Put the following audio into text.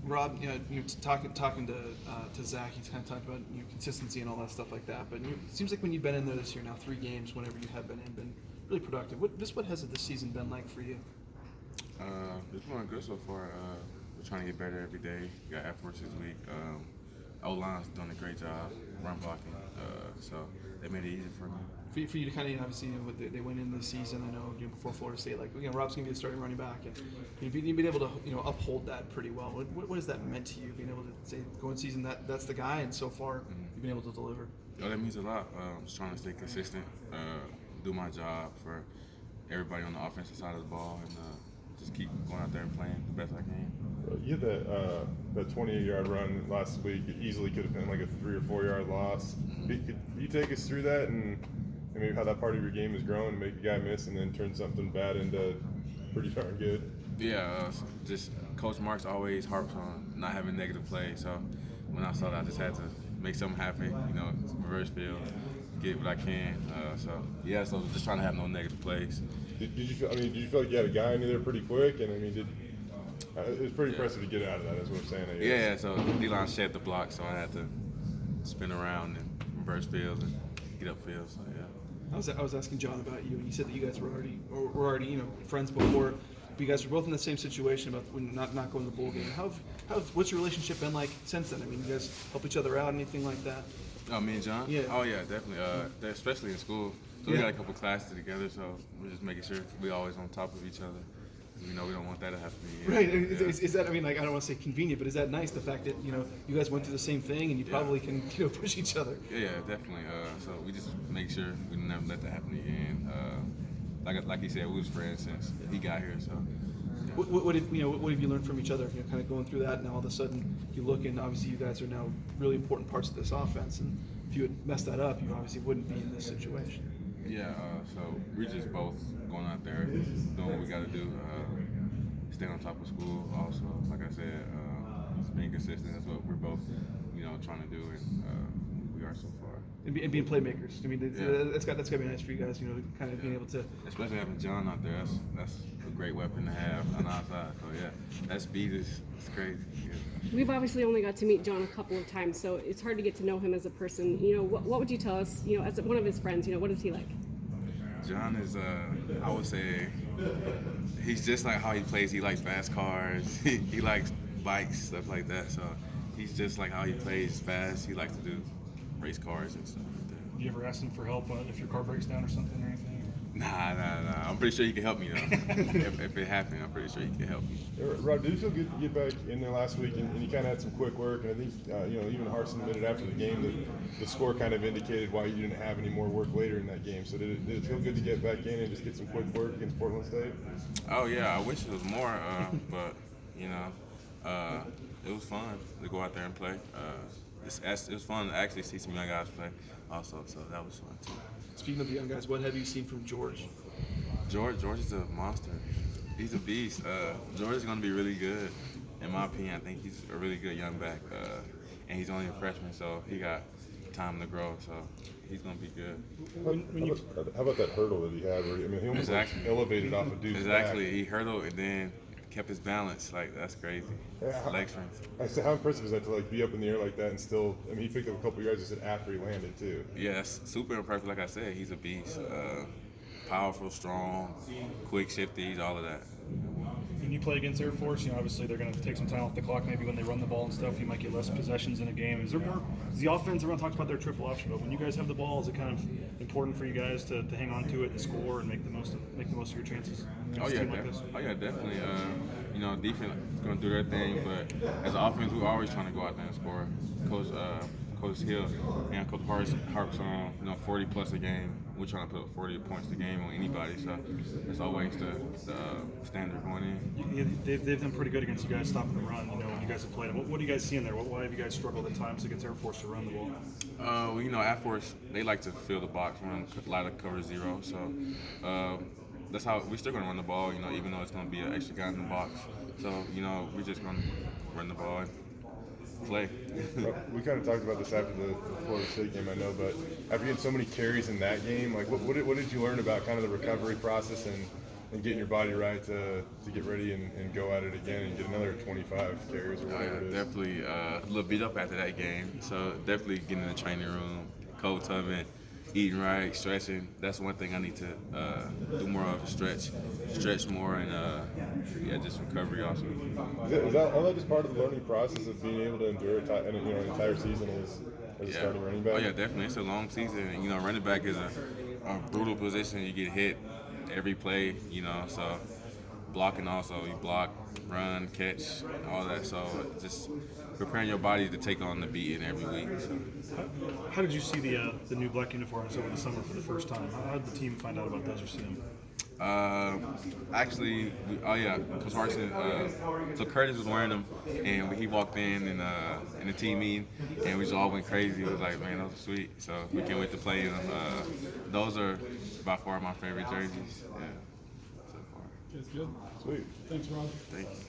Rob, talking to Zach, he's kind of talked about consistency and all that stuff like that. But it seems like when you've been in there this year now, 3 games, whenever you have been really productive. What has this season been like for you? It's going good so far. We're trying to get better every day. We got efforts this week. O-line's doing a great job run blocking, so they made it easy for me. For you to kind of obviously they went in this season. I know before Florida State, like Rob's gonna be a starting running back, and you've been able to uphold that pretty well. What has that meant to you? Being able to say going season that's the guy, and so far you've been able to deliver. Oh, that means a lot. Just trying to stay consistent, do my job for everybody on the offensive side of the ball, and just keep going out there and playing the best I can. You had that 28-yard run last week. It easily could have been like a 3 or 4 yard loss. Could you take us through that and maybe how that part of your game has grown and make a guy miss and then turn something bad into pretty darn good? Yeah, just Coach Marks always harps on not having negative plays. So when I saw that, I just had to make something happen. Reverse field, get what I can. So just trying to have no negative plays. Did you feel like you had a guy in there pretty quick? And it was pretty impressive to get out of that. That's what I'm saying. Yeah. So D-line shed the block, so I had to spin around and reverse field and get upfield. So yeah. I was asking John about you, and you said that you guys were already friends before. But you guys were both in the same situation about when not going to the bowl game. What's your relationship been like since then? I mean, you guys help each other out, anything like that? Oh, me and John? Yeah. Oh yeah, definitely. Especially in school. So we got a couple classes together, so we're just making sure we always on top of each other. We don't want that to happen again. Right. Is that, I don't want to say convenient, but is that nice, the fact that, you guys went through the same thing and you probably can, push each other? Yeah, definitely. So we just make sure we never let that happen again. Like he said, we was friends since he got here, so. Yeah. What have you learned from each other, kind of going through that, and all of a sudden you look and obviously you guys are now really important parts of this offense, and if you had messed that up, you obviously wouldn't be in this situation. Yeah, so we're just both going out there, doing what we got to do, staying on top of school. Also, like I said, just being consistent is what we're both, trying to do, and we are so far. And being playmakers. That's got to be nice for you guys, kind of being able to. Especially having John out there, that's a great weapon to have on our side. So yeah, that speed is crazy. Yeah. We've obviously only got to meet John a couple of times, so it's hard to get to know him as a person. What would you tell us, as one of his friends, what is he like? John is, I would say, he's just like how he plays. He likes fast cars. He likes bikes, stuff like that. So he's just like how he plays fast. He likes to do race cars and stuff like that. Do you ever ask him for help if your car breaks down or something or anything? Nah. I'm pretty sure he can help me though. if it happened, I'm pretty sure he can help me. Rob, did you feel good to get back in there last week and you kind of had some quick work? And I think even Harsin admitted after the game that the score kind of indicated why you didn't have any more work later in that game. So did it feel good to get back in and just get some quick work against Portland State? Oh yeah, I wish it was more, but it was fun to go out there and play. It was fun to actually see some young guys play also, so that was fun too. Speaking of the young guys, what have you seen from George? George is a monster. He's a beast. George is going to be really good. In my opinion, I think he's a really good young back. And he's only a freshman, so he got time to grow, so he's going to be good. How about that hurdle that he had? He almost elevated off a dude's back. He hurdled and then kept his balance. That's crazy. Leg strength. I said, how impressive is that to be up in the air like that and still? He picked up a couple of yards. Just after he landed too. Yeah, that's super impressive. Like I said, he's a beast. Powerful, strong, quick, shifty, all of that. When you play against Air Force, obviously they're going to take some time off the clock. Maybe when they run the ball and stuff, you might get less possessions in a game. Is the offense? Everyone talks about their triple option, but when you guys have the ball, is it kind of important for you guys to hang on to it and score and make the most of your chances? Oh yeah, definitely. Defense is going to do their thing, but as an offense, we're always trying to go out there and score. Coach Hill and Coach harps on 40 plus a game. We're trying to put 40 points a game on anybody, so that's always the standard going in. They've done pretty good against you guys stopping the run. When you guys have played them, what do you guys see in there? Why have you guys struggled at times against Air Force to run the ball? Air Force, they like to fill the box, run a lot of cover zero, so that's how we're still going to run the ball. Even though it's going to be an extra guy in the box, so we're just going to run the ball and play. We kind of talked about this after the Florida State game, I know, but after getting so many carries in that game, what did you learn about kind of the recovery process and and getting your body right to get ready and go at it again and get another 25 carries or whatever it is. Definitely a little beat up after that game. So definitely getting in the training room, cold tubbing, eating right, stretching. That's one thing I need to do more of, stretch more, and just recovery also. Is that all that just part of the learning process of being able to endure an entire season as a starting running back? Oh yeah, definitely. It's a long season. You know, running back is a brutal position. You get hit every play. You know, so blocking also. You block, run, catch, all that. So just preparing your body to take on the beating every week. So. How did you see the new black uniforms over the summer for the first time? How did the team find out about those or see them? Actually, Coach Hartson. So Curtis was wearing them, and he walked in the team meeting, and we just all went crazy. It was like, man, those are sweet. So we can't wait to play in them. Those are by far my favorite jerseys. Yeah, so far. It's good. Sweet. Thanks, Rob. Thank you.